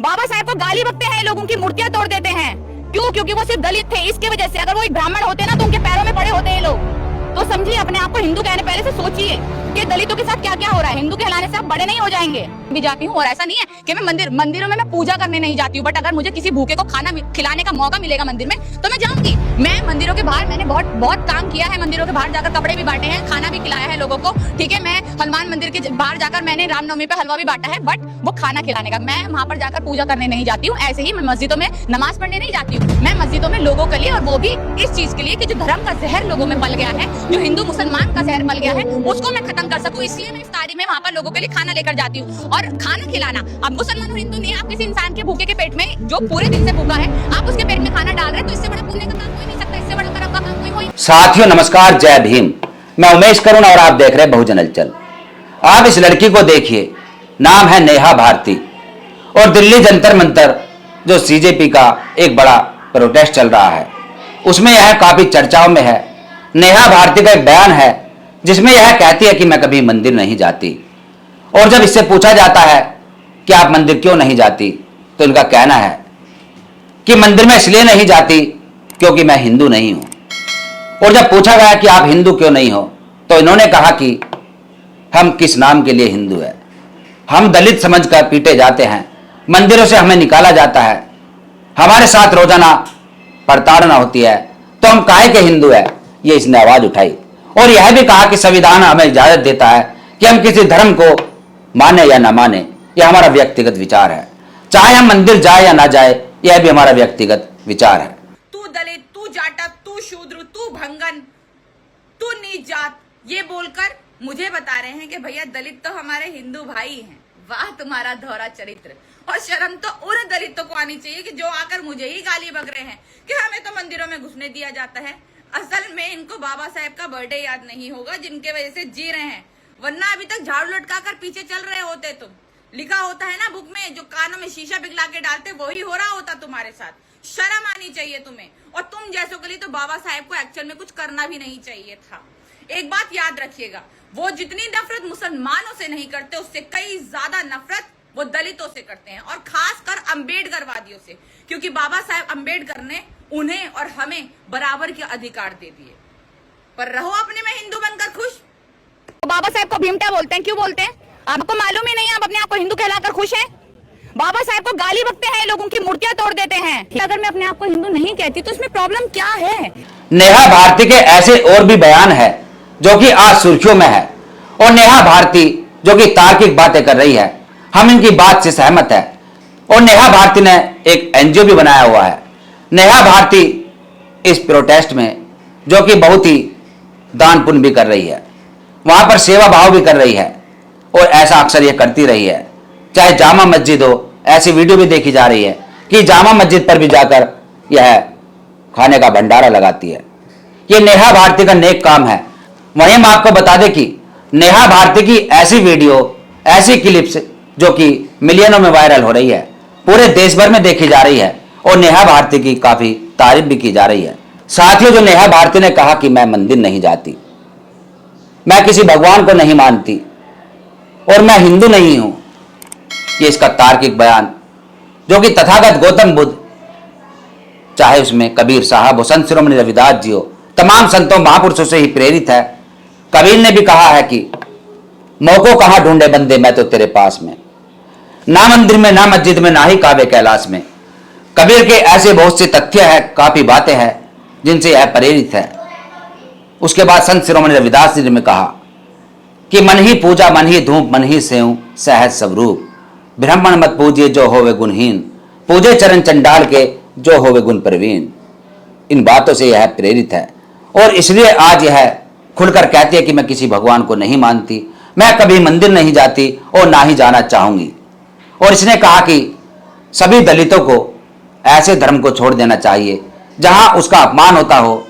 बाबा साहब को गाली बकते हैं, लोगों की मूर्तियां तोड़ देते हैं। क्यों? क्योंकि वो सिर्फ दलित थे, इसकी वजह से। अगर वो एक ब्राह्मण होते ना तो उनके पैरों में पड़े होते हैं लोग। तो समझिए, अपने आप को हिंदू कहने पहले से सोचिए कि दलितों के साथ क्या क्या हो रहा है। हिंदू कहलाने से आप बड़े नहीं हो जाएंगे। भी जाती हूँ, और ऐसा नहीं है कि मैं मंदिरों में मैं पूजा करने नहीं जाती हूँ, बट अगर मुझे किसी भूखे को खाना खिलाने का मौका मिलेगा मंदिर में तो मैं जाऊंगी। मैं मंदिरों के बाहर मैंने बहुत काम किया है। मंदिरों के बाहर जाकर कपड़े भी बांटे हैं, खाना भी खिलाया है लोगों को। ठीक है, मैं हनुमान मंदिर के बाहर जाकर मैंने रामनवमी पे हलवा भी बांटा है, बट वो खाना खिलाने का। मैं वहां पर जाकर पूजा करने नहीं जाती हूँ। ऐसे ही मैं मस्जिदों में नमाज पढ़ने नहीं जाती हूँ। मैं मस्जिदों में लोगों के लिए, और वो भी इस चीज के लिए कि जो धर्म का जहर लोगों में पल गया है, जो हिंदू मुसलमान का जहर पल गया है, उसको मैं खत्म कर सकूं। इसलिए मैं इफ्तारी में वहां पर लोगों के लिए खाना लेकर जाती हूँ। और खाना खिलाना, अब मुसलमान और हिंदू नहीं, आप किसी इंसान के भूखे के पेट में, जो पूरे दिन से भूखा है, आप उसके पेट में खाना डाल रहे हैं, तो इससे बड़ा पुण्य का काम कोई नहीं सकता, इससे बड़ा कर्म का काम कोई हो ही। साथियों नमस्कार, जय भीम। मैं उमेश करुण और आप देख रहे हैं बहुजन हलचल। आप इस लड़की को देखिए, नाम है नेहा भारती, और दिल्ली जंतर मंतर जो सीजेपी का एक बड़ा प्रोटेस्ट चल रहा है, उसमें यह काफी चर्चाओं में है। नेहा भारती का एक बयान है जिसमें यह कहती है कि मैं कभी मंदिर नहीं जाती, और जब इससे पूछा जाता है कि आप मंदिर क्यों नहीं जाती, तो इनका कहना है कि मंदिर में इसलिए नहीं जाती क्योंकि मैं हिंदू नहीं हूं। और जब पूछा गया कि आप हिंदू क्यों नहीं हो, तो इन्होंने कहा कि हम किस नाम के लिए हिंदू है, हम दलित समझकर पीटे जाते हैं, मंदिरों से हमें निकाला जाता है, हमारे साथ रोजाना प्रताड़ना होती है, तो हम काहे के हिंदू है। ये इसने आवाज उठाई, और यह भी कहा कि संविधान हमें इजाजत देता है कि हम किसी धर्म को माने या ना माने, यह हमारा व्यक्तिगत विचार है। चाहे हम मंदिर जाए या ना जाए, यह भी हमारा व्यक्तिगत विचार है। तू दलित, तू जाटक, तू शूद्र, तू भंगन, तू नीच जात, ये बोलकर मुझे बता रहे हैं कि भैया दलित तो हमारे हिंदू भाई हैं। वाह तुम्हारा दोहरा चरित्र। और शर्म तो उन दलितों को आनी चाहिए कि जो आकर मुझे ही गाली बक रहे हैं कि हमें तो मंदिरों में घुसने दिया जाता है। असल में इनको बाबा साहेब का बर्थडे याद नहीं होगा, जिनके वजह से जी रहे हैं, वरना अभी तक झाड़ू लटका कर पीछे चल रहे होते। तुम लिखा होता है ना बुक में, जो कानों में शीशा पिघला के डालते, वही हो रहा होता तुम्हारे साथ। शर्म आनी चाहिए तुम्हें। और तुम जैसों के लिए तो बाबा साहेब को एक्चुअल में कुछ करना भी नहीं चाहिए था। एक बात याद रखिएगा, वो जितनी नफरत मुसलमानों से नहीं करते, उससे कई ज्यादा नफरत वो दलितों से करते हैं, और खासकर अम्बेडकरवादियों से, क्योंकि बाबा साहेब अम्बेडकर ने उन्हें और हमें बराबर के अधिकार दे दिए। पर रहो अपने में हिंदू बनकर खुश। तो बाबा साहब को भीमटा बोलते हैं, क्यों बोलते हैं? आपको मालूम ही नहीं है, आप अपने आप को हिंदू कहलाकर खुश हैं। बाबा साहब को गाली बकते हैं, लोगों की मूर्तियां तोड़ देते हैं। अगर मैं अपने आप को हिंदू नहीं कहती तो इसमें प्रॉब्लम क्या है? नेहा भारती के ऐसे और भी बयान है जो कि आज सुर्खियों में है, और नेहा भारती जो कि तार्किक बातें कर रही है, हम इनकी बात से सहमत है। और नेहा भारती ने एक एनजीओ भी बनाया हुआ है। नेहा भारती इस प्रोटेस्ट में जो कि बहुत ही दान पुण्य भी कर रही है, वहां पर सेवा भाव भी कर रही है, और ऐसा अक्सर ये करती रही है। चाहे जामा मस्जिद हो, ऐसी वीडियो भी देखी जा रही है कि जामा मस्जिद पर भी जाकर यह खाने का भंडारा लगाती है। ये नेहा भारती का नेक काम है। वहीं हम आपको बता दें कि नेहा भारती की ऐसी वीडियो, ऐसी क्लिप्स जो कि मिलियनों में वायरल हो रही है, पूरे देश भर में देखी जा रही है, और नेहा भारती की काफी तारीफ भी की जा रही है। साथियों, जो नेहा भारती ने कहा कि मैं मंदिर नहीं जाती, मैं किसी भगवान को नहीं मानती, और मैं हिंदू नहीं हूं, ये इसका तार्किक बयान जो कि तथागत गौतम बुद्ध, चाहे उसमें कबीर साहब हो, संत शिरोमणि रविदास जी हो, तमाम संतों महापुरुषों से ही प्रेरित है। कबीर ने भी कहा है कि मौको कहां ढूंढे बंदे मैं तो तेरे पास में, ना मंदिर में, ना मस्जिद में, ना ही काबे कैलाश में। कबीर के ऐसे बहुत से तथ्य है, काफी बातें हैं जिनसे यह प्रेरित है। उसके बाद संत शिरोमणि रविदास जी ने कहा कि मन ही पूजा, मन ही धूप, मन ही सेव, सहज सब रूप, ब्राह्मण मत पूजिए जो होवे गुणहीन, पूजे चरण चंडाल के जो होवे गुण प्रवीण। इन बातों से यह प्रेरित है, और इसलिए आज यह खुलकर कहती है कि मैं किसी भगवान को नहीं मानती, मैं कभी मंदिर नहीं जाती और ना ही जाना चाहूंगी। और इसने कहा कि सभी दलितों को ऐसे धर्म को छोड़ देना चाहिए जहां उसका अपमान होता हो,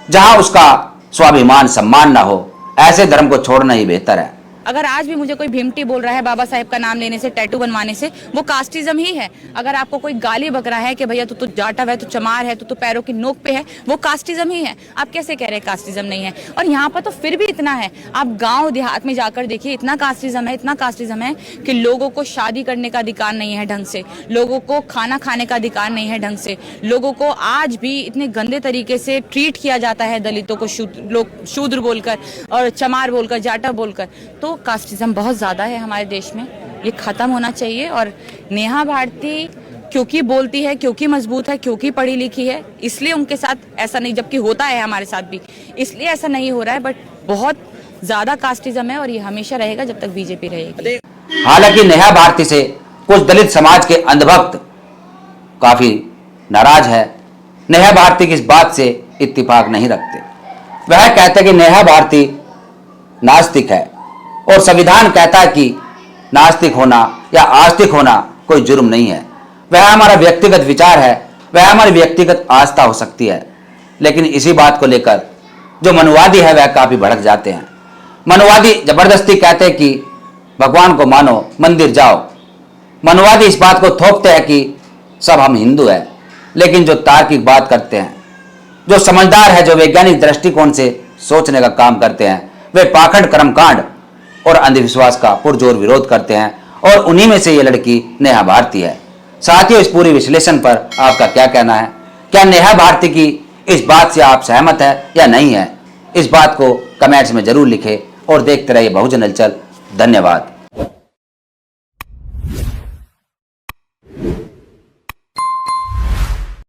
जहां उसका स्वाभिमान सम्मान ना हो, ऐसे धर्म को छोड़ना ही बेहतर है। अगर आज भी मुझे कोई भीमटी बोल रहा है बाबा साहेब का नाम लेने से, टैटू बनवाने से, वो कास्टिज्म ही है। अगर आपको कोई गाली बक रहा है कि भैया तू जाटव है, तू चमार है, तू पैरों की नोक पे है, वो कास्टिज्म ही है। आप कैसे कह रहे हैं कास्टिज्म नहीं है? और यहाँ पर तो फिर भी इतना है, आप गाँव देहात में जाकर देखिए, इतना कास्टिज्म है, इतना कास्टिज्म है कि लोगों को शादी करने का अधिकार नहीं है ढंग से, लोगों को खाना खाने का अधिकार नहीं है ढंग से, लोगों को आज भी इतने गंदे तरीके से ट्रीट किया जाता है, दलितों को शूद्र बोलकर और चमार बोलकर, जाटव बोलकर। तो कास्टिज्म बहुत ज्यादा है हमारे देश में, ये खत्म होना चाहिए। और नेहा भारती क्योंकि बोलती है, क्योंकि मजबूत है, क्योंकि पढ़ी लिखी है, इसलिए उनके साथ ऐसा नहीं, जबकि होता है हमारे साथ भी, इसलिए ऐसा नहीं हो रहा है। बट बहुत ज्यादा कास्टिज्म है और ये हमेशा रहेगा जब तक बीजेपी रहेगी। हालांकि नेहा भारती से कुछ दलित समाज के अंधभक्त काफी नाराज है, नेहा भारती की इस बात से इत्तेफाक नहीं रखते। वह कहते कि नेहा भारती नास्तिक है और संविधान कहता है कि नास्तिक होना या आस्तिक होना कोई जुर्म नहीं है। वह हमारा व्यक्तिगत विचार है, वह हमारी व्यक्तिगत आस्था हो सकती है। लेकिन इसी बात को लेकर जो मनुवादी है वह काफी भड़क जाते हैं। मनुवादी जबरदस्ती कहते हैं कि भगवान को मानो, मंदिर जाओ। मनुवादी इस बात को थोपते हैं कि सब हम हिंदू हैं। लेकिन जो तार्किक बात करते हैं, जो समझदार है, जो वैज्ञानिक दृष्टिकोण से सोचने का काम करते हैं, वे पाखंड, कर्मकांड और अंधविश्वास का पुरजोर विरोध करते हैं। और उन्हीं में से ये लड़की नेहा भारती है। साथियों, इस पूरी विश्लेषण पर आपका क्या कहना है? क्या नेहा भारती की इस बात से आप सहमत है या नहीं है? इस बात को कमेंट्स में जरूर लिखें और देखते रहिए बहुजन हलचल। धन्यवाद।